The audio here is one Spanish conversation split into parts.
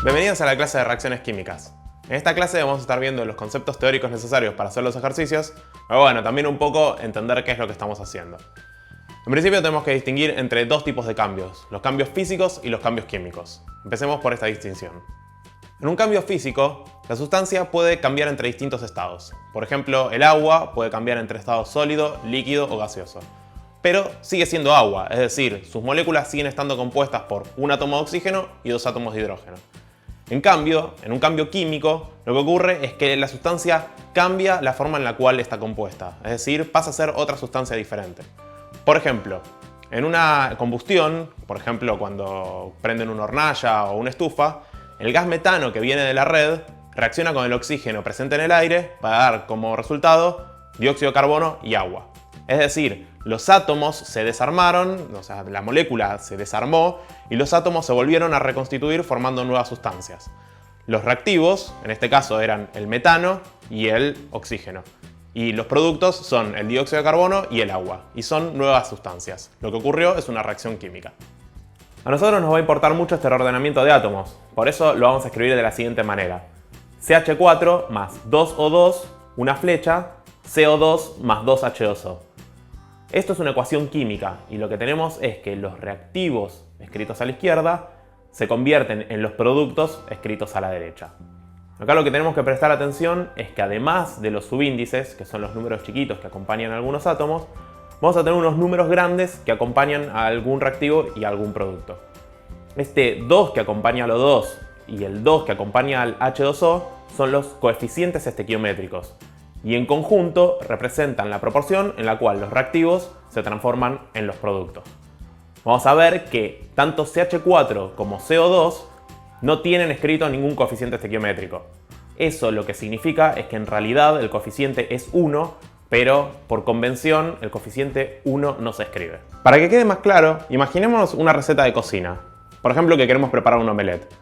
Bienvenidos a la clase de reacciones químicas. En esta clase vamos a estar viendo los conceptos teóricos necesarios para hacer los ejercicios, pero bueno, también un poco entender qué es lo que estamos haciendo. En principio tenemos que distinguir entre dos tipos de cambios, los cambios físicos y los cambios químicos. Empecemos por esta distinción. En un cambio físico, la sustancia puede cambiar entre distintos estados. Por ejemplo, el agua puede cambiar entre estado sólido, líquido o gaseoso. Pero sigue siendo agua, es decir, sus moléculas siguen estando compuestas por un átomo de oxígeno y dos átomos de hidrógeno. En cambio, en un cambio químico, lo que ocurre es que la sustancia cambia la forma en la cual está compuesta, es decir, pasa a ser otra sustancia diferente. Por ejemplo, en una combustión, por ejemplo cuando prenden una hornalla o una estufa, el gas metano que viene de la red reacciona con el oxígeno presente en el aire para dar como resultado dióxido de carbono y agua. Es decir, los átomos se desarmaron, o sea, la molécula se desarmó y los átomos se volvieron a reconstituir formando nuevas sustancias. Los reactivos, en este caso, eran el metano y el oxígeno. Y los productos son el dióxido de carbono y el agua, y son nuevas sustancias. Lo que ocurrió es una reacción química. A nosotros nos va a importar mucho este reordenamiento de átomos, por eso lo vamos a escribir de la siguiente manera. CH4 más 2O2, una flecha, CO2 más 2H2O. Esto es una ecuación química y lo que tenemos es que los reactivos escritos a la izquierda se convierten en los productos escritos a la derecha. Acá lo que tenemos que prestar atención es que además de los subíndices, que son los números chiquitos que acompañan a algunos átomos, vamos a tener unos números grandes que acompañan a algún reactivo y a algún producto. Este 2 que acompaña a los 2 y el 2 que acompaña al H2O son los coeficientes estequiométricos. Y en conjunto representan la proporción en la cual los reactivos se transforman en los productos. Vamos a ver que tanto CH4 como CO2 no tienen escrito ningún coeficiente estequiométrico. Eso lo que significa es que en realidad el coeficiente es 1, pero por convención el coeficiente 1 no se escribe. Para que quede más claro, imaginemos una receta de cocina. Por ejemplo, que queremos preparar un omelette.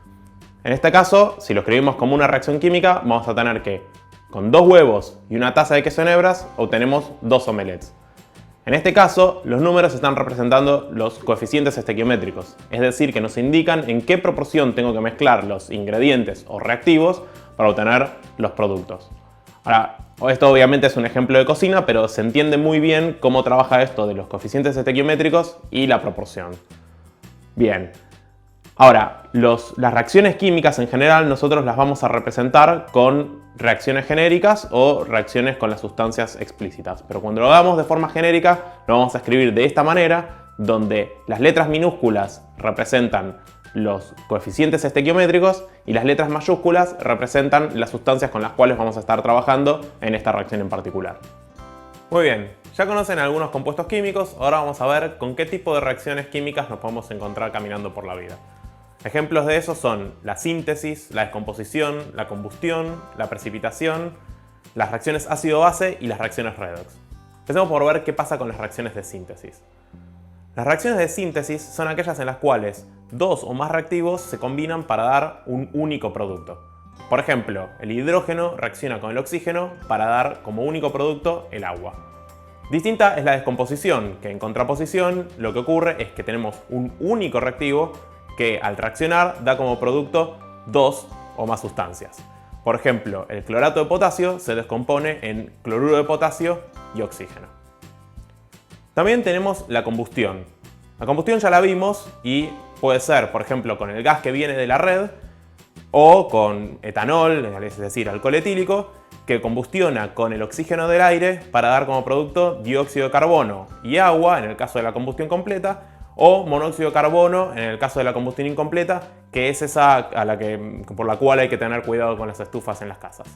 En este caso, si lo escribimos como una reacción química, vamos a tener que con 2 huevos y una taza de queso en hebras obtenemos 2 omelettes. En este caso, los números están representando los coeficientes estequiométricos, es decir, que nos indican en qué proporción tengo que mezclar los ingredientes o reactivos para obtener los productos. Ahora, esto obviamente es un ejemplo de cocina, pero se entiende muy bien cómo trabaja esto de los coeficientes estequiométricos y la proporción. Bien. Ahora, las reacciones químicas en general nosotros las vamos a representar con reacciones genéricas o reacciones con las sustancias explícitas. Pero cuando lo hagamos de forma genérica, lo vamos a escribir de esta manera, donde las letras minúsculas representan los coeficientes estequiométricos y las letras mayúsculas representan las sustancias con las cuales vamos a estar trabajando en esta reacción en particular. Muy bien, ya conocen algunos compuestos químicos, ahora vamos a ver con qué tipo de reacciones químicas nos podemos encontrar caminando por la vida. Ejemplos de eso son la síntesis, la descomposición, la combustión, la precipitación, las reacciones ácido-base y las reacciones redox. Empecemos por ver qué pasa con las reacciones de síntesis. Las reacciones de síntesis son aquellas en las cuales dos o más reactivos se combinan para dar un único producto. Por ejemplo, el hidrógeno reacciona con el oxígeno para dar como único producto el agua. Distinta es la descomposición, que en contraposición lo que ocurre es que tenemos un único reactivo que al reaccionar da como producto dos o más sustancias. Por ejemplo, el clorato de potasio se descompone en cloruro de potasio y oxígeno. También tenemos la combustión. La combustión ya la vimos y puede ser, por ejemplo, con el gas que viene de la red o con etanol, es decir, alcohol etílico, que combustiona con el oxígeno del aire para dar como producto dióxido de carbono y agua en el caso de la combustión completa, o monóxido de carbono en el caso de la combustión incompleta, que es esa por la cual hay que tener cuidado con las estufas en las casas.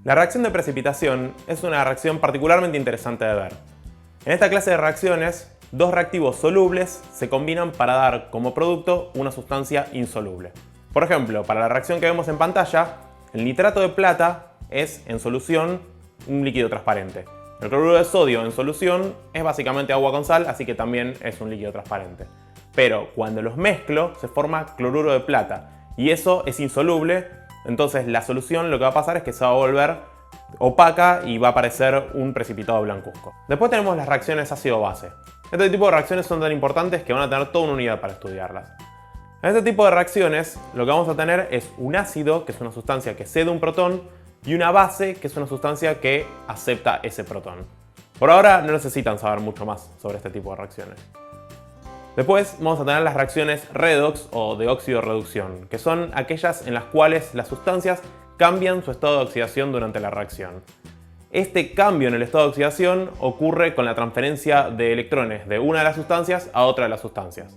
La reacción de precipitación es una reacción particularmente interesante de ver. En esta clase de reacciones, dos reactivos solubles se combinan para dar como producto una sustancia insoluble. Por ejemplo, para la reacción que vemos en pantalla, el nitrato de plata es en solución un líquido transparente. El cloruro de sodio en solución es básicamente agua con sal, así que también es un líquido transparente. Pero cuando los mezclo se forma cloruro de plata y eso es insoluble, entonces la solución lo que va a pasar es que se va a volver opaca y va a aparecer un precipitado blancuzco. Después tenemos las reacciones ácido-base. Este tipo de reacciones son tan importantes que van a tener toda una unidad para estudiarlas. En este tipo de reacciones lo que vamos a tener es un ácido, que es una sustancia que cede un protón, y una base, que es una sustancia que acepta ese protón. Por ahora no necesitan saber mucho más sobre este tipo de reacciones. Después vamos a tener las reacciones redox o de óxido-reducción, que son aquellas en las cuales las sustancias cambian su estado de oxidación durante la reacción. Este cambio en el estado de oxidación ocurre con la transferencia de electrones de una de las sustancias a otra de las sustancias.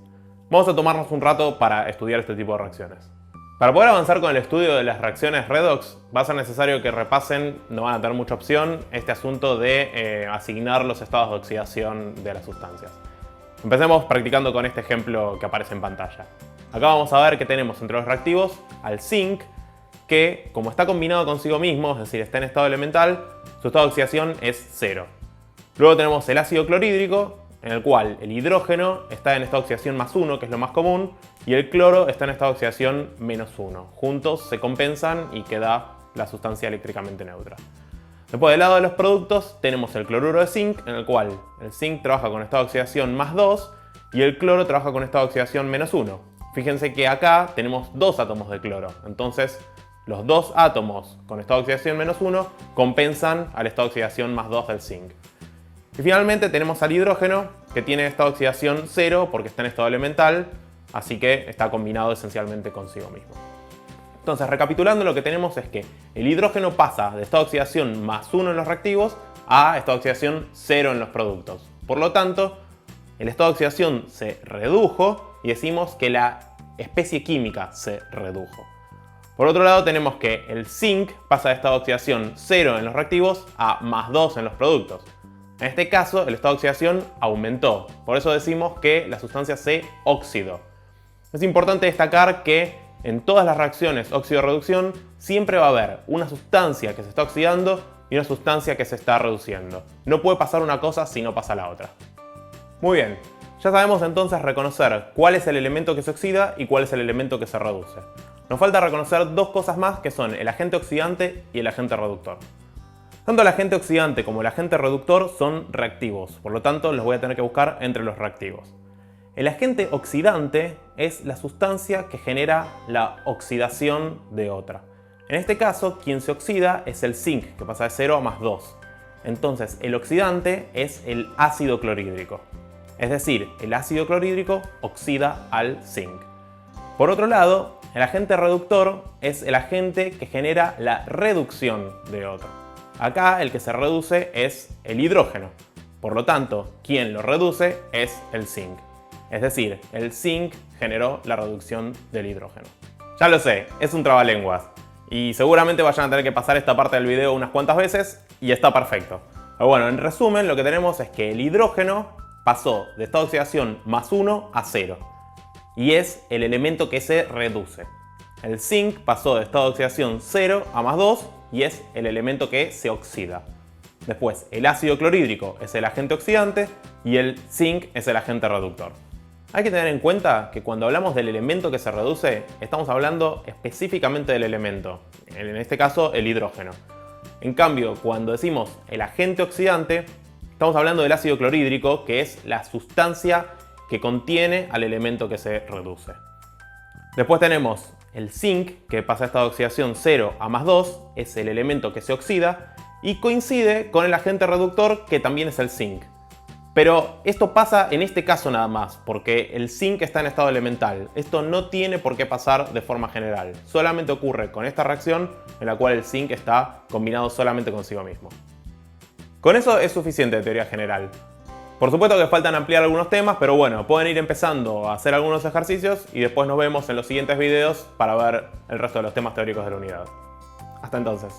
Vamos a tomarnos un rato para estudiar este tipo de reacciones. Para poder avanzar con el estudio de las reacciones redox, va a ser necesario que repasen, no van a tener mucha opción, este asunto de asignar los estados de oxidación de las sustancias. Empecemos practicando con este ejemplo que aparece en pantalla. Acá vamos a ver que tenemos entre los reactivos al zinc, que como está combinado consigo mismo, es decir, está en estado elemental, su estado de oxidación es 0. Luego tenemos el ácido clorhídrico, en el cual el hidrógeno está en estado de oxidación +1, que es lo más común, y el cloro está en estado de oxidación -1. Juntos se compensan y queda la sustancia eléctricamente neutra. Después, del lado de los productos, tenemos el cloruro de zinc, en el cual el zinc trabaja con estado de oxidación +2 y el cloro trabaja con estado de oxidación -1. Fíjense que acá tenemos dos átomos de cloro, entonces los dos átomos con estado de oxidación -1 compensan al estado de oxidación +2 del zinc. Y finalmente tenemos al hidrógeno, que tiene estado de oxidación 0 porque está en estado elemental, así que está combinado esencialmente consigo mismo. Entonces, recapitulando, lo que tenemos es que el hidrógeno pasa de estado de oxidación +1 en los reactivos a estado de oxidación 0 en los productos. Por lo tanto, el estado de oxidación se redujo y decimos que la especie química se redujo. Por otro lado, tenemos que el zinc pasa de estado de oxidación 0 en los reactivos a +2 en los productos. En este caso, el estado de oxidación aumentó. Por eso decimos que la sustancia se oxidó. Es importante destacar que en todas las reacciones óxido-reducción siempre va a haber una sustancia que se está oxidando y una sustancia que se está reduciendo. No puede pasar una cosa si no pasa la otra. Muy bien, ya sabemos entonces reconocer cuál es el elemento que se oxida y cuál es el elemento que se reduce. Nos falta reconocer dos cosas más, que son el agente oxidante y el agente reductor. Tanto el agente oxidante como el agente reductor son reactivos, por lo tanto los voy a tener que buscar entre los reactivos. El agente oxidante es la sustancia que genera la oxidación de otra. En este caso, quien se oxida es el zinc, que pasa de 0 a +2. Entonces, el oxidante es el ácido clorhídrico. Es decir, el ácido clorhídrico oxida al zinc. Por otro lado, el agente reductor es el agente que genera la reducción de otro. Acá el que se reduce es el hidrógeno. Por lo tanto, quien lo reduce es el zinc. Es decir, el zinc generó la reducción del hidrógeno. Ya lo sé, es un trabalenguas. Y seguramente vayan a tener que pasar esta parte del video unas cuantas veces y está perfecto. Pero bueno, en resumen, lo que tenemos es que el hidrógeno pasó de estado de oxidación +1 a 0. Y es el elemento que se reduce. El zinc pasó de estado de oxidación 0 a +2 y es el elemento que se oxida. Después, el ácido clorhídrico es el agente oxidante y el zinc es el agente reductor. Hay que tener en cuenta que cuando hablamos del elemento que se reduce, estamos hablando específicamente del elemento, en este caso el hidrógeno. En cambio, cuando decimos el agente oxidante, estamos hablando del ácido clorhídrico, que es la sustancia que contiene al elemento que se reduce. Después tenemos el zinc, que pasa de estado de oxidación 0 a +2, es el elemento que se oxida y coincide con el agente reductor, que también es el zinc. Pero esto pasa en este caso nada más, porque el zinc está en estado elemental. Esto no tiene por qué pasar de forma general. Solamente ocurre con esta reacción en la cual el zinc está combinado solamente consigo mismo. Con eso es suficiente de teoría general. Por supuesto que faltan ampliar algunos temas, pero bueno, pueden ir empezando a hacer algunos ejercicios y después nos vemos en los siguientes videos para ver el resto de los temas teóricos de la unidad. Hasta entonces.